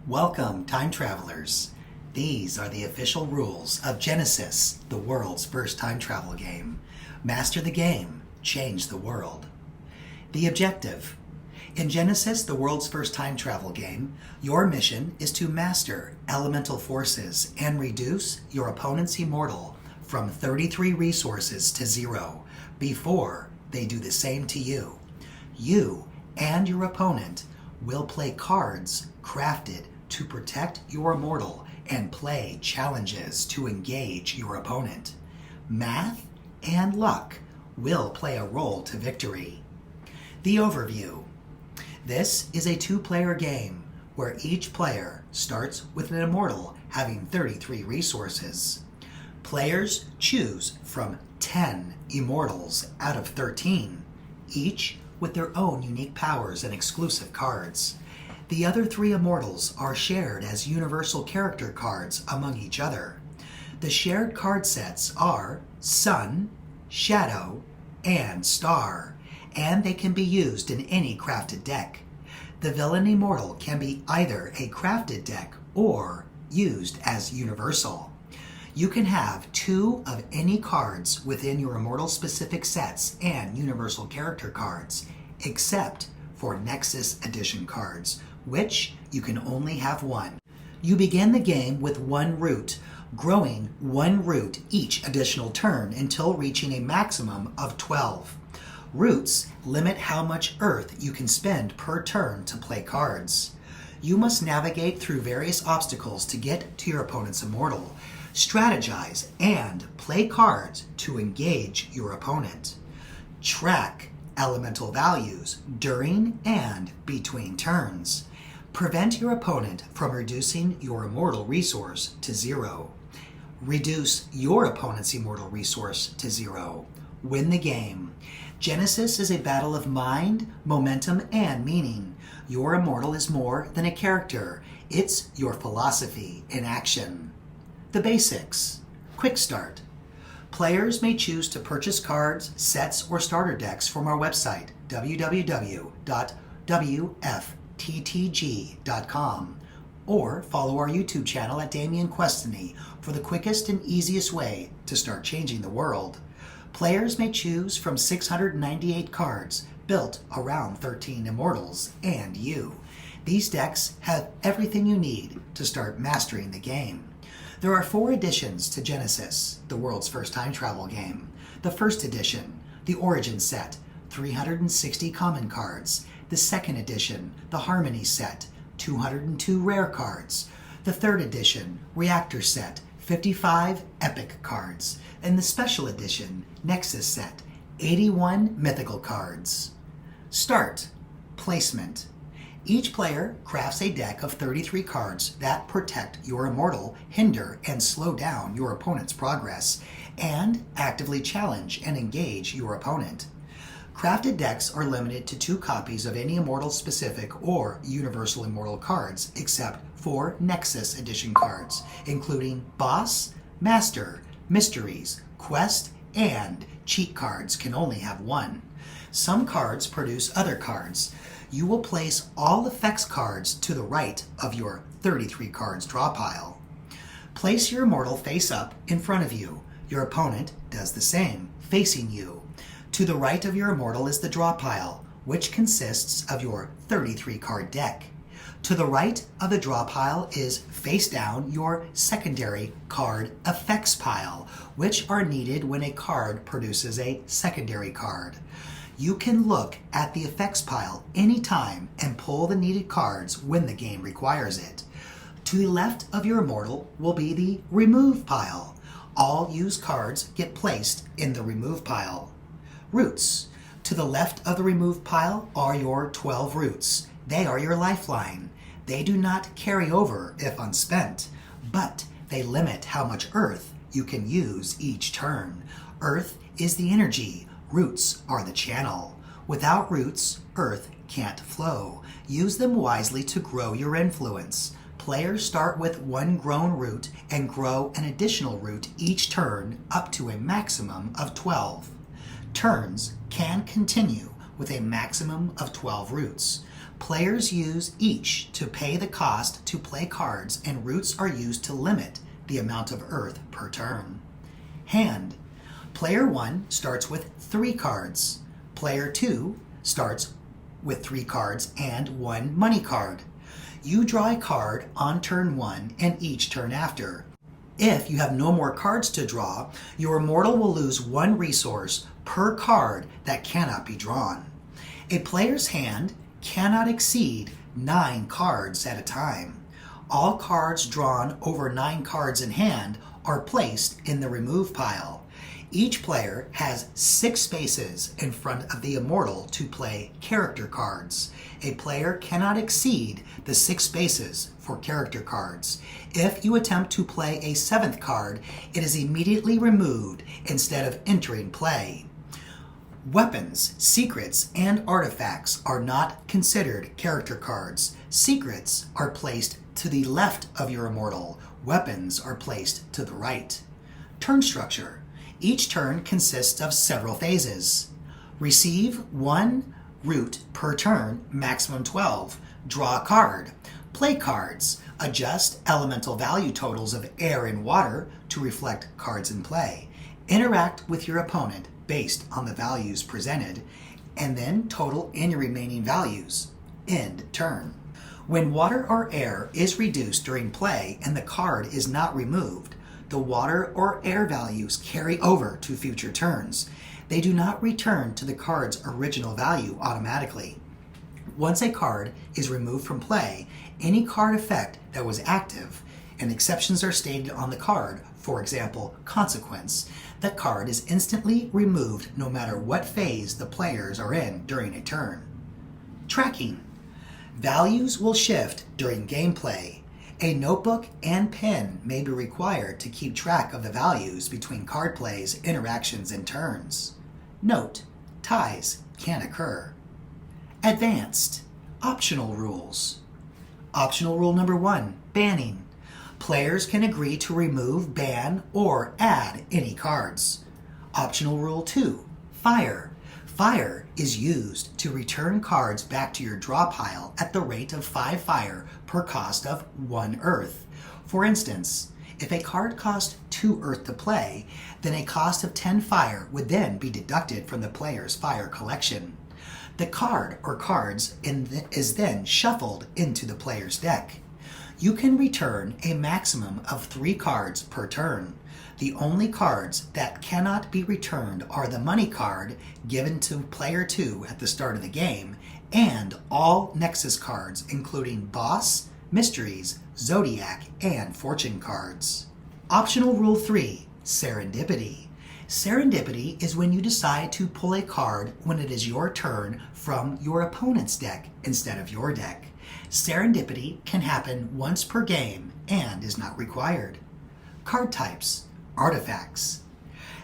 Welcome, time travelers. These are the official rules of Genesis, the world's first time travel game. Master the game, change the world. The objective. In Genesis, the world's first time travel game, your mission is to master elemental forces and reduce your opponent's immortal from 33 resources to 0 before they do the same to you. You and your opponent will play cards crafted to protect your immortal and play challenges to engage your opponent. Math and luck will play a role to victory. The overview. This is a two-player game where each player starts with an immortal having 33 resources. Players choose from 10 immortals out of 13, each with their own unique powers and exclusive cards. The other 3 immortals are shared as universal character cards among each other. The shared card sets are Sun, Shadow, and Star, and they can be used in any crafted deck. The villain immortal can be either a crafted deck or used as universal. You can have 2 of any cards within your immortal specific sets and universal character cards, except for Nexus Edition cards, which you can only have 1. You begin the game with 1 root, growing 1 root each additional turn until reaching a maximum of 12. Roots limit how much earth you can spend per turn to play cards. You must navigate through various obstacles to get to your opponent's immortal, strategize, and play cards to engage your opponent. Track elemental values during and between turns. Prevent your opponent from reducing your immortal resource to 0. Reduce your opponent's immortal resource to 0. Win the game. Genesis is a battle of mind, momentum, and meaning. Your immortal is more than a character. It's your philosophy in action. The basics. Quick start. Players may choose to purchase cards, sets, or starter decks from our website, www.wfttg.com, or follow our YouTube channel at Damien Questany for the quickest and easiest way to start changing the world. Players may choose from 698 cards built around 13 immortals and you. These decks have everything you need to start mastering the game. There are 4 editions to Genesis, the world's first time travel game. The first edition, the Origin set, 360 common cards. The second edition, the Harmony set, 202 rare cards. The third edition, Reactor set, 55 epic cards. And the special edition, Nexus set, 81 mythical cards. Start. Placement. Each player crafts a deck of 33 cards that protect your immortal, hinder, and slow down your opponent's progress, and actively challenge and engage your opponent. Crafted decks are limited to 2 copies of any immortal-specific or universal immortal cards, except for Nexus Edition cards, including Boss, Master, Mysteries, Quest, and Cheat cards can only have 1. Some cards produce other cards. You will place all effects cards to the right of your 33 cards draw pile. Place your immortal face up in front of you. Your opponent does the same, facing you. To the right of your immortal is the draw pile, which consists of your 33 card deck. To the right of the draw pile is face down your secondary card effects pile, which are needed when a card produces a secondary card. You can look at the effects pile anytime and pull the needed cards when the game requires it. To the left of your immortal will be the remove pile. All used cards get placed in the remove pile. Roots. To the left of the remove pile are your 12 roots. They are your lifeline. They do not carry over if unspent, but they limit how much earth you can use each turn. Earth is the energy. Roots are the channel. Without roots, earth can't flow. Use them wisely to grow your influence. Players start with 1 grown root and grow an additional root each turn up to a maximum of 12. Turns can continue with a maximum of 12 roots. Players use each to pay the cost to play cards, and roots are used to limit the amount of earth per turn. Hand. Player 1 starts with 3 cards. Player 2 starts with 3 cards and 1 money card. You draw a card on turn 1 and each turn after. If you have no more cards to draw, your immortal will lose 1 resource per card that cannot be drawn. A player's hand cannot exceed 9 cards at a time. All cards drawn over 9 cards in hand are placed in the remove pile. Each player has 6 spaces in front of the immortal to play character cards. A player cannot exceed the 6 spaces for character cards. If you attempt to play a 7th card, it is immediately removed instead of entering play. Weapons, secrets, and artifacts are not considered character cards. Secrets are placed to the left of your immortal. Weapons are placed to the right. Turn structure. Each turn consists of several phases. Receive 1 root per turn, maximum 12. Draw a card. Play cards. Adjust elemental value totals of air and water to reflect cards in play. Interact with your opponent based on the values presented, and then total any remaining values. End turn. When water or air is reduced during play and the card is not removed, the water or air values carry over to future turns. They do not return to the card's original value automatically. Once a card is removed from play, any card effect that was active, and exceptions are stated on the card, for example, consequence, the card is instantly removed no matter what phase the players are in during a turn. Tracking. Values will shift during gameplay. A notebook and pen may be required to keep track of the values between card plays, interactions, and turns. Note: ties can occur. Advanced. Optional rules. Optional rule number 1, banning. Players can agree to remove, ban, or add any cards. Optional rule 2, fire. Fire is used to return cards back to your draw pile at the rate of 5 fire per cost of 1 earth. For instance, if a card cost 2 earth to play, then a cost of 10 fire would then be deducted from the player's fire collection. The card or cards is then shuffled into the player's deck. You can return a maximum of 3 cards per turn. The only cards that cannot be returned are the money card given to player 2 at the start of the game, and all Nexus cards including Boss, Mysteries, Zodiac, and Fortune cards. Optional Rule 3, Serendipity. Serendipity is when you decide to pull a card when it is your turn from your opponent's deck instead of your deck. Serendipity can happen once per game and is not required. Card types. Artifacts.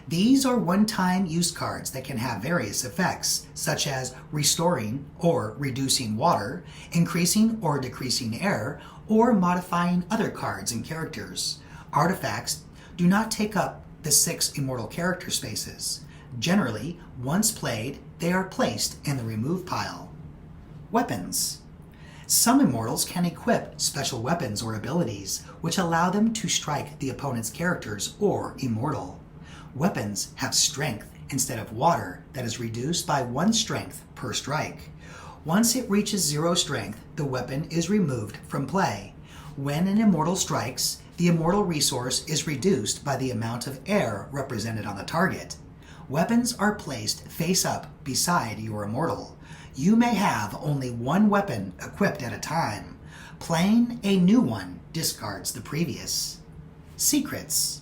These are one-time use cards that can have various effects, such as restoring or reducing water, increasing or decreasing air, or modifying other cards and characters. Artifacts do not take up the 6 immortal character spaces. Generally, once played, they are placed in the remove pile. Weapons. Some immortals can equip special weapons or abilities, which allow them to strike the opponent's characters or immortal. Weapons have strength instead of water that is reduced by 1 strength per strike. Once it reaches 0 strength, the weapon is removed from play. When an immortal strikes, the immortal resource is reduced by the amount of air represented on the target. Weapons are placed face up beside your immortal. You may have only 1 weapon equipped at a time. Playing a new one discards the previous. Secrets.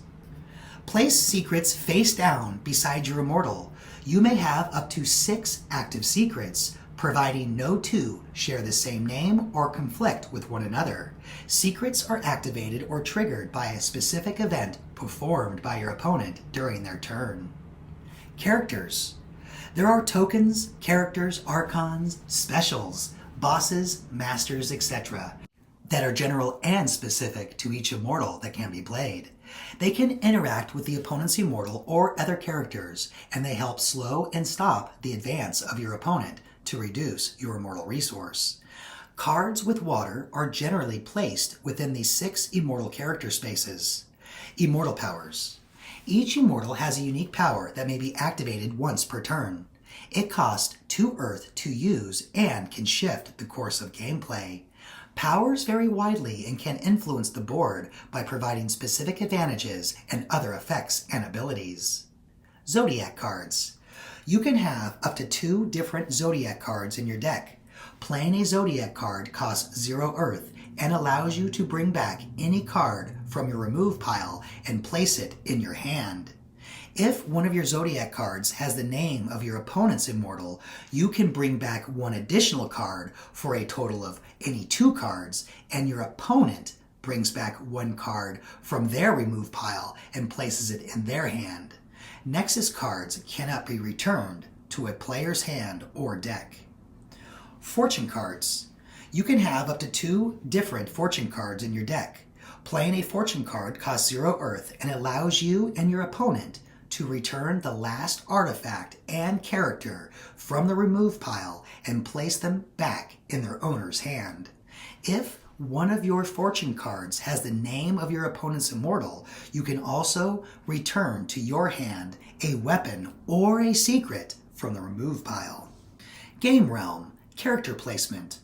Place secrets face down beside your immortal. You may have up to 6 active secrets, providing no 2 share the same name or conflict with one another. Secrets are activated or triggered by a specific event performed by your opponent during their turn. Characters. There are tokens, characters, archons, specials, bosses, masters, etc. that are general and specific to each immortal that can be played. They can interact with the opponent's immortal or other characters, and they help slow and stop the advance of your opponent to reduce your immortal resource. Cards with water are generally placed within the 6 immortal character spaces. Immortal powers. Each immortal has a unique power that may be activated once per turn. It costs 2 Earth to use and can shift the course of gameplay. Powers vary widely and can influence the board by providing specific advantages and other effects and abilities. Zodiac cards. You can have up to 2 different Zodiac cards in your deck. Playing a Zodiac card costs 0 Earth and allows you to bring back any card from your remove pile and place it in your hand. If one of your Zodiac cards has the name of your opponent's immortal, you can bring back 1 additional card for a total of any 2 cards, and your opponent brings back 1 card from their remove pile and places it in their hand. Nexus cards cannot be returned to a player's hand or deck. Fortune cards. You can have up to 2 different fortune cards in your deck. Playing a fortune card costs 0 Earth and allows you and your opponent to return the last artifact and character from the remove pile and place them back in their owner's hand. If one of your fortune cards has the name of your opponent's immortal, you can also return to your hand a weapon or a secret from the remove pile. Game realm. Character placement.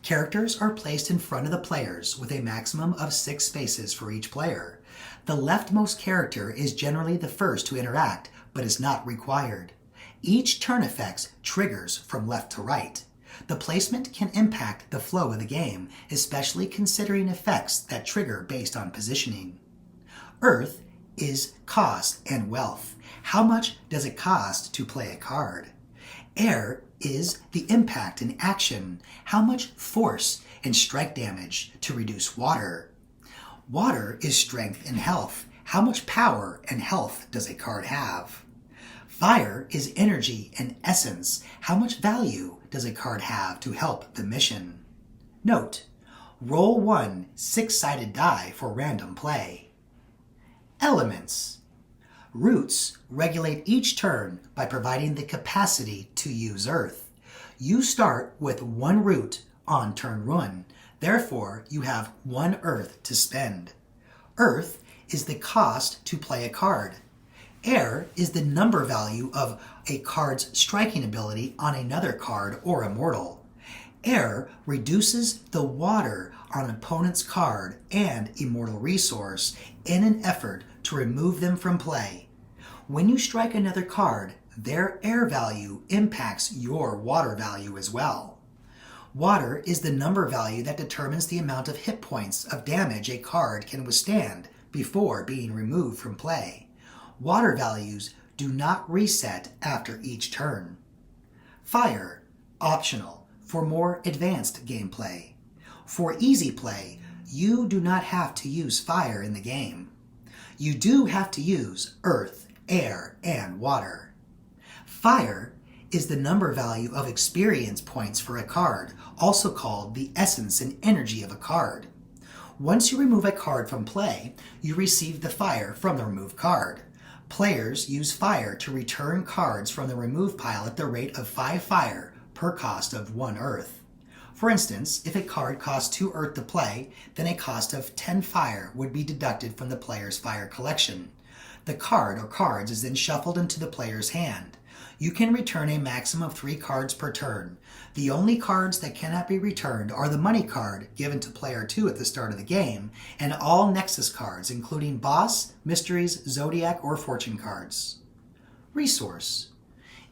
Characters are placed in front of the players with a maximum of 6 spaces for each player. The leftmost character is generally the first to interact, but is not required. Each turn effects triggers from left to right. The placement can impact the flow of the game, especially considering effects that trigger based on positioning. Earth is cost and wealth. How much does it cost to play a card? Air is the impact and action. How much force and strike damage to reduce water? Water is strength and health. How much power and health does a card have? Fire is energy and essence. How much value does a card have to help the mission? Note: roll 1 6-sided die for random play. Elements. Roots regulate each turn by providing the capacity to use Earth. You start with 1 root on turn 1. Therefore, you have 1 Earth to spend. Earth is the cost to play a card. Air is the number value of a card's striking ability on another card or immortal. Air reduces the water on an opponent's card and immortal resource in an effort to remove them from play. When you strike another card, their air value impacts your water value as well. Water is the number value that determines the amount of hit points of damage a card can withstand before being removed from play. Water values do not reset after each turn. Fire, optional for more advanced gameplay. For easy play, you do not have to use fire in the game. You do have to use earth, air, and water. Fire is the number value of experience points for a card, also called the essence and energy of a card. Once you remove a card from play, you receive the fire from the removed card. Players use fire to return cards from the remove pile at the rate of 5 fire per cost of 1 earth. For instance, if a card costs 2 earth to play, then a cost of 10 fire would be deducted from the player's fire collection. The card or cards is then shuffled into the player's hand. You can return a maximum of 3 cards per turn. The only cards that cannot be returned are the money card given to player 2 at the start of the game, and all Nexus cards, including boss, mysteries, zodiac, or fortune cards. Resource.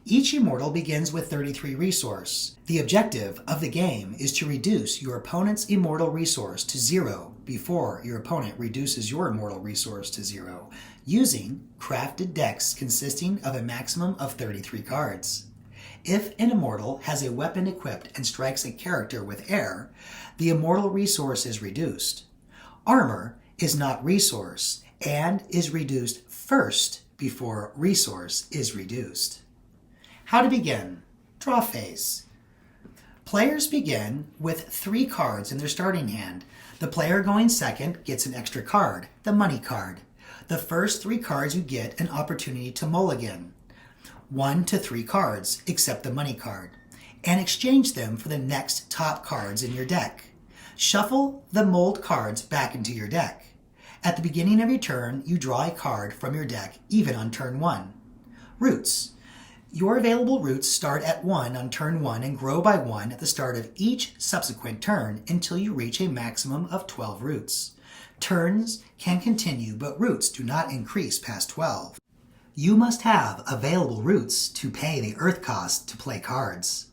Each immortal begins with 33 resource. The objective of the game is to reduce your opponent's immortal resource to 0 before your opponent reduces your immortal resource to 0, using crafted decks consisting of a maximum of 33 cards. If an immortal has a weapon equipped and strikes a character with air, the immortal resource is reduced. Armor is not resource and is reduced first before resource is reduced. How to begin. Draw phase. Players begin with 3 cards in their starting hand. The player going second gets an extra card, the money card. The first 3 cards you get an opportunity to mulligan. 1 to 3 cards, except the money card. and exchange them for the next top cards in your deck. Shuffle the mold cards back into your deck. At the beginning of your turn, you draw a card from your deck, even on turn 1. Roots. Your available roots start at 1 on turn 1 and grow by 1 at the start of each subsequent turn until you reach a maximum of 12 roots. Turns can continue, but roots do not increase past 12. You must have available roots to pay the earth cost to play cards.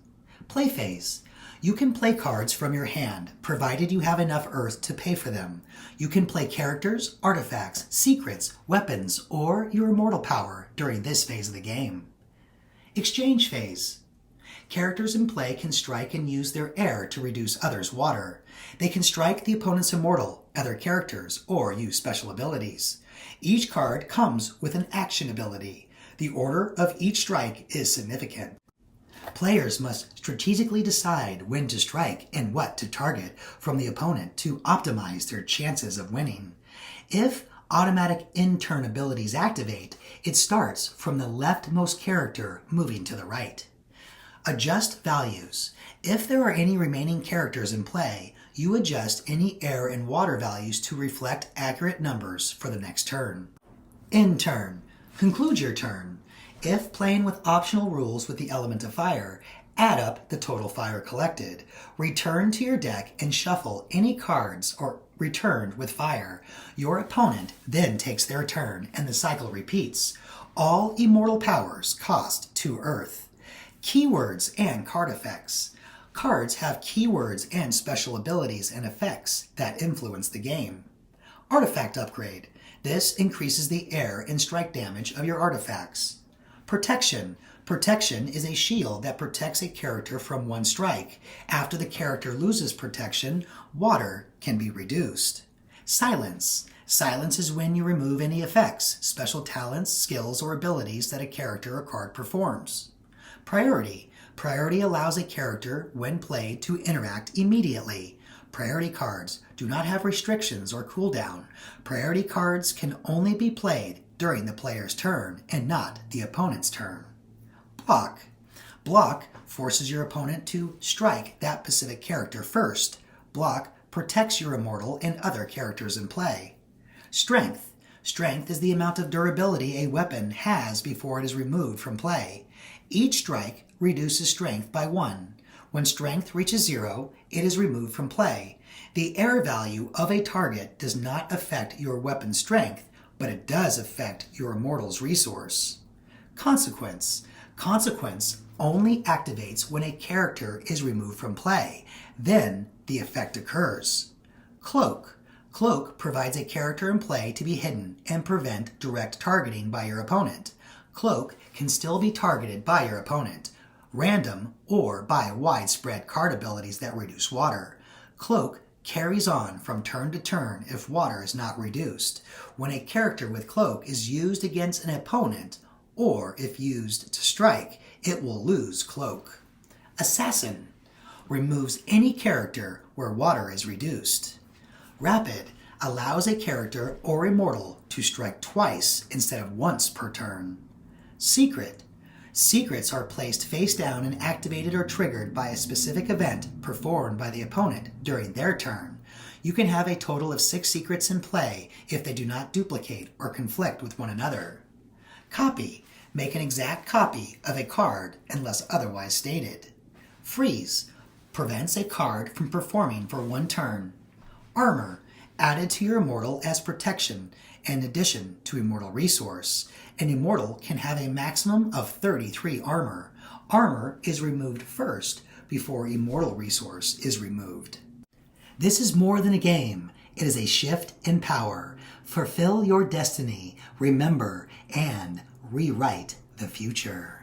Play phase. You can play cards from your hand, provided you have enough earth to pay for them. You can play characters, artifacts, secrets, weapons, or your immortal power during this phase of the game. Exchange phase. Characters in play can strike and use their air to reduce others' water. They can strike the opponent's immortal, other characters, or use special abilities. Each card comes with an action ability. The order of each strike is significant. Players must strategically decide when to strike and what to target from the opponent to optimize their chances of winning. If automatic in-turn abilities activate, it starts from the leftmost character moving to the right. Adjust values. If there are any remaining characters in play, you adjust any air and water values to reflect accurate numbers for the next turn. End turn. Conclude your turn. If playing with optional rules with the element of fire, add up the total fire collected. Return to your deck and shuffle any cards returned with fire. Your opponent then takes their turn and the cycle repeats. All immortal powers cost 2 earth. Keywords and card effects. Cards have keywords and special abilities and effects that influence the game. Artifact upgrade. This increases the air and strike damage of your artifacts. Protection. Protection is a shield that protects a character from one strike. After the character loses protection, water can be reduced. Silence. Silence is when you remove any effects, special talents, skills, or abilities that a character or card performs. Priority. Priority allows a character, when played, to interact immediately. Priority cards do not have restrictions or cooldown. Priority cards can only be played during the player's turn and not the opponent's turn. Block. Block forces your opponent to strike that specific character first. Block protects your immortal and other characters in play. Strength. Strength is the amount of durability a weapon has before it is removed from play. Each strike reduces strength by 1. When strength reaches 0, it is removed from play. The air value of a target does not affect your weapon's strength, but it does affect your immortal's resource. Consequence. Consequence only activates when a character is removed from play. Then the effect occurs. Cloak. Cloak provides a character in play to be hidden and prevent direct targeting by your opponent. Cloak can still be targeted by your opponent, random, or by widespread card abilities that reduce water. Cloak carries on from turn to turn if water is not reduced. When a character with Cloak is used against an opponent, or if used to strike, it will lose Cloak. Assassin removes any character where water is reduced. Rapid allows a character or immortal to strike twice instead of once per turn. Secret. Secrets are placed face down and activated or triggered by a specific event performed by the opponent during their turn. You can have a total of 6 secrets in play if they do not duplicate or conflict with one another. Copy. Make an exact copy of a card unless otherwise stated. Freeze. Prevents a card from performing for 1 turn. Armor. Added to your immortal as protection in addition to immortal resource. An immortal can have a maximum of 33 armor. Armor is removed first before immortal resource is removed. This is more than a game. It is a shift in power. Fulfill your destiny, remember, and rewrite the future.